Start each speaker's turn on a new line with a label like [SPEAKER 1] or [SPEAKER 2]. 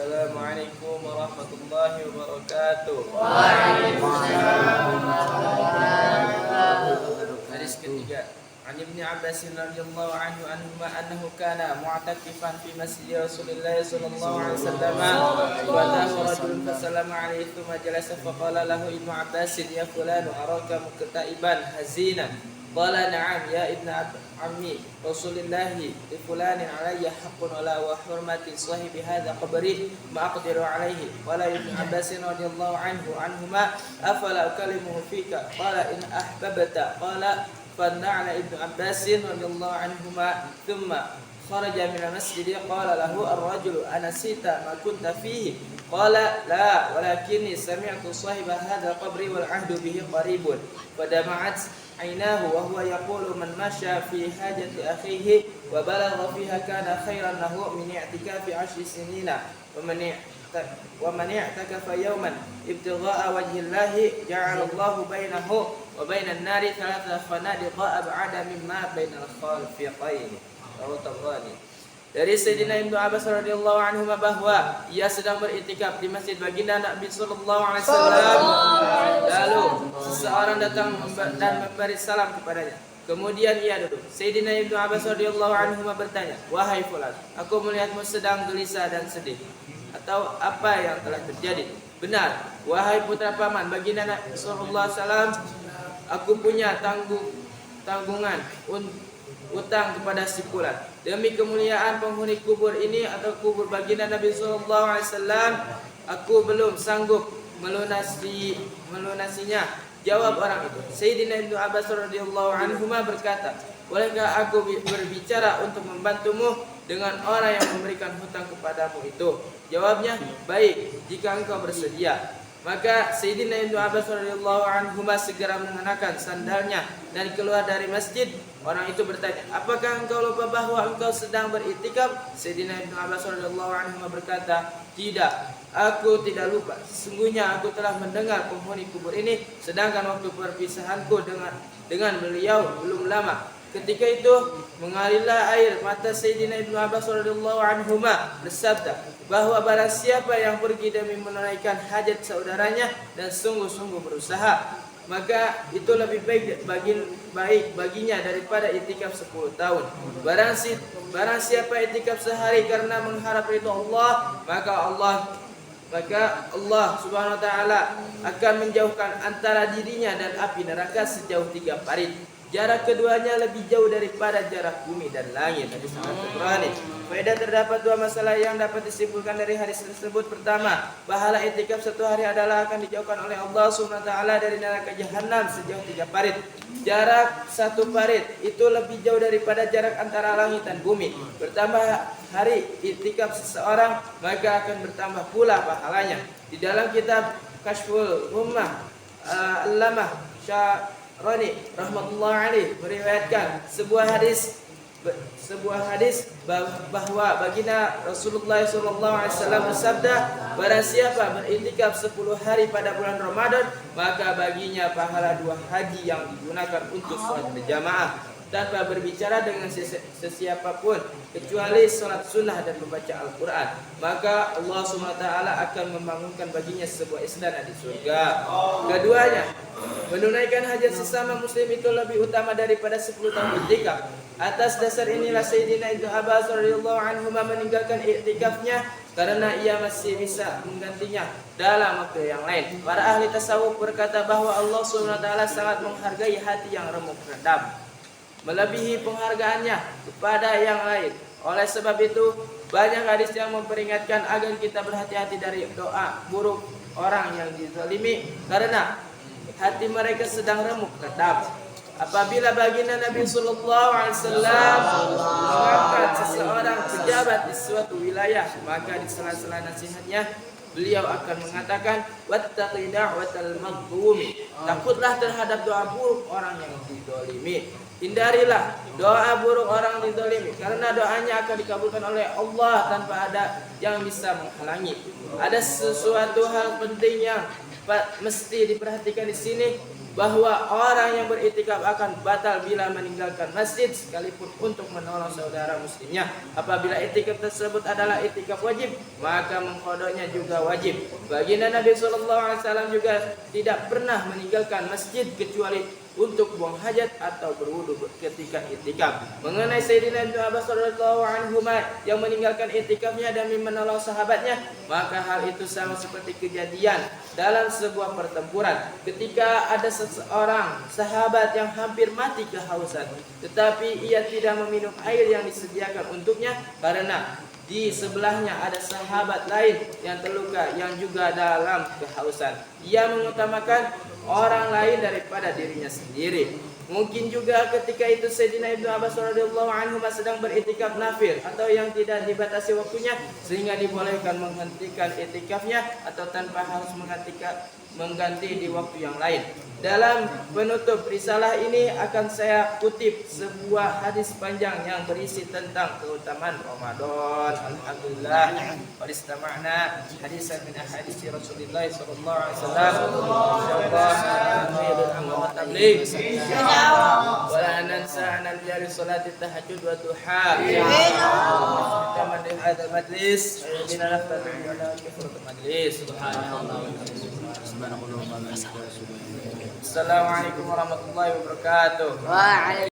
[SPEAKER 1] Assalamualaikum warahmatullahi wabarakatuh.
[SPEAKER 2] Waalaikumsalam warahmatullahi wabarakatuh.
[SPEAKER 1] Hadis ketiga. An Ibnu Abbas radhiyallahu anhu annahu kana mu'takifan fi masjid Rasulullah sallallahu alaihi wasallam wa dahu rajulun fasallama alaihi thumma jalasa faqala lahu Ibnu Abbas ya fulan araka muktaiban hazinan qala na'am ya ibn ammi Rasulillah li fulanin alayya haqqun ala wa hurmati sahibi hadha qabri ma aqdiru alayhi qala Ibnu Abbas radhiyallahu anhuma afala ukallimuhu fika qala in ahbabta qala فنعل ابن عباس رضي الله عنهما ثم خرج من المسجد قال له الرجل أنسيت ما كنت فيه قال لا ولكني سمعت صاحب هذا القبر والعهد به قريب فدمعت عيناه وهو يقول من مشى في حاجة أخيه وبلغ فيها كان خيرا له من اعتكاف 10 سنين ومن اعتكف يوما ابتغاء وجه الله جعل الله بينه وبين النار 3 خنادق أبعد مما بين الخالفين. Dari Sayyidina Ibnu Abbas radhiyallahu anhu bahwa ia sedang beriktikaf di masjid baginda Nabi sallallahu alaihi wasallam. Lalu seseorang datang dan memberi salam kepadanya. Kemudian ia duduk. Sayyidina Ibnu Abbas radhiyallahu anhu bertanya, "Wahai fulan, aku melihatmu sedang gelisah dan sedih. Atau apa yang telah terjadi?" "Benar, wahai putra paman baginda Nabi sallallahu alaihi wasallam, aku punya tanggungan utang kepada si fulan. Demi kemuliaan penghuni kubur ini atau kubur baginda Nabi sallallahu alaihi wasallam, aku belum sanggup melunasinya." Jawab orang itu. Sayyidina Ibnu Abbas radhiyallahu anhu berkata, "Bolehkah aku berbicara untuk membantumu dengan orang yang memberikan hutang kepadamu itu?" Jawabnya, "Baik, jika engkau bersedia." Maka Sayyidina Ibnu Abbas radhiyallahu anhu segera mengenakan sandalnya dan keluar dari masjid. Orang itu bertanya, "Apakah engkau lupa bahwa engkau sedang beriktikaf?" Sayyidina Ibnu Abbas radhiyallahu anhu berkata, "Tidak, aku tidak lupa. Sesungguhnya aku telah mendengar penghuni kubur ini, sedangkan waktu perpisahanku dengan beliau belum lama." Ketika itu mengalirlah air mata Sayyidina Ibnu Abbas radhiyallahu anhu bersabda bahwa barang siapa yang pergi demi menunaikan hajat saudaranya dan sungguh-sungguh berusaha, maka itu lebih baik baginya daripada itikaf 10 tahun. Barang siapa itikaf sehari karena mengharap ridha Allah, maka Allah Subhanahu wa taala akan menjauhkan antara dirinya dan api neraka sejauh 3 parit. Jarak keduanya lebih jauh daripada jarak bumi dan langit. Hadis Al-Qur'ani. Faedah terdapat 2 masalah yang dapat disimpulkan dari hadis tersebut. Pertama, pahala itikaf 1 hari adalah akan dijauhkan oleh Allah Subhanahu wa taala dari neraka jahanam sejauh 3 parit. Jarak 1 parit itu lebih jauh daripada jarak antara langit dan bumi. Bertambah hari itikaf seseorang, maka akan bertambah pula pahalanya. Di dalam kitab Kashful Ummah Allamah Rani rahmatullah alaih meriwayatkan sebuah hadis bahwa baginda Rasulullah sallallahu alaihi wasallam bersabda, barang siapa beriktikaf 10 hari pada bulan Ramadan, maka baginya pahala 2 haji yang digunakan untuk salat berjamaah tanpa berbicara dengan sesiapapun kecuali salat sunnah dan membaca Al-Quran. Maka Allah SWT akan membangunkan baginya sebuah istana di surga. Keduanya, menunaikan hajat sesama muslim itu lebih utama daripada 10 tahun iktikaf. Atas dasar inilah Sayyidina Ibnu Abbas radhiyallahu anhu meninggalkan iktikafnya karena ia masih bisa menggantinya dalam waktu yang lain. Para ahli tasawuf berkata bahwa Allah SWT sangat menghargai hati yang remuk redam, melebihi penghargaannya kepada yang lain. Oleh sebab itu, banyak hadis yang memperingatkan agar kita berhati-hati dari doa buruk orang yang dizalimi karena hati mereka sedang remuk redam. Apabila baginda Nabi sallallahu alaihi wasallam mengangkat seseorang pejabat di suatu wilayah, maka di sela-sela nasihatnya beliau akan mengatakan, "Wattaqi da'watal mazlumi." Takutlah terhadap doa buruk orang yang dizalimi. Hindarilah doa buruk orang dizalimi karena doanya akan dikabulkan oleh Allah tanpa ada yang bisa menghalangi. Ada sesuatu hal penting yang mesti diperhatikan di sini, bahwa orang yang beritikaf akan batal bila meninggalkan masjid sekalipun untuk menolong saudara muslimnya. Apabila itikaf tersebut adalah itikaf wajib, maka mengqadanya juga wajib. Baginda Nabi SAW juga tidak pernah meninggalkan masjid kecuali untuk buang hajat atau berwudu ketika itikaf. Mengenai Sayyidina Ibnu Abbas radhiyallahu anhu yang meninggalkan itikafnya demi menolong sahabatnya, maka hal itu sama seperti kejadian dalam sebuah pertempuran ketika ada seseorang sahabat yang hampir mati kehausan, tetapi ia tidak meminum air yang disediakan untuknya karena di sebelahnya ada sahabat lain yang terluka yang juga dalam kehausan. Ia mengutamakan orang lain daripada dirinya sendiri. Mungkin juga ketika itu Sayyidina Ibnu Abbas radhiyallahu anhu sedang beritikaf nafil atau yang tidak dibatasi waktunya, sehingga dibolehkan menghentikan itikafnya atau tanpa harus mengganti di waktu yang lain. Dalam penutup risalah ini akan saya kutip sebuah hadis panjang yang berisi tentang keutamaan Ramadan. Alhamdulillah, qad istama'na hadisan min ahadits Rasulullah sallallahu alaihi wasallam. Insyaallah khairul amal wa tabligh. Wala nansa an jari salat tahajjud wa duha. Kama di hadzal majlis, bina nafatu wa la kifratu majlis. Subhanallah. Assalamualaikum warahmatullahi wabarakatuh.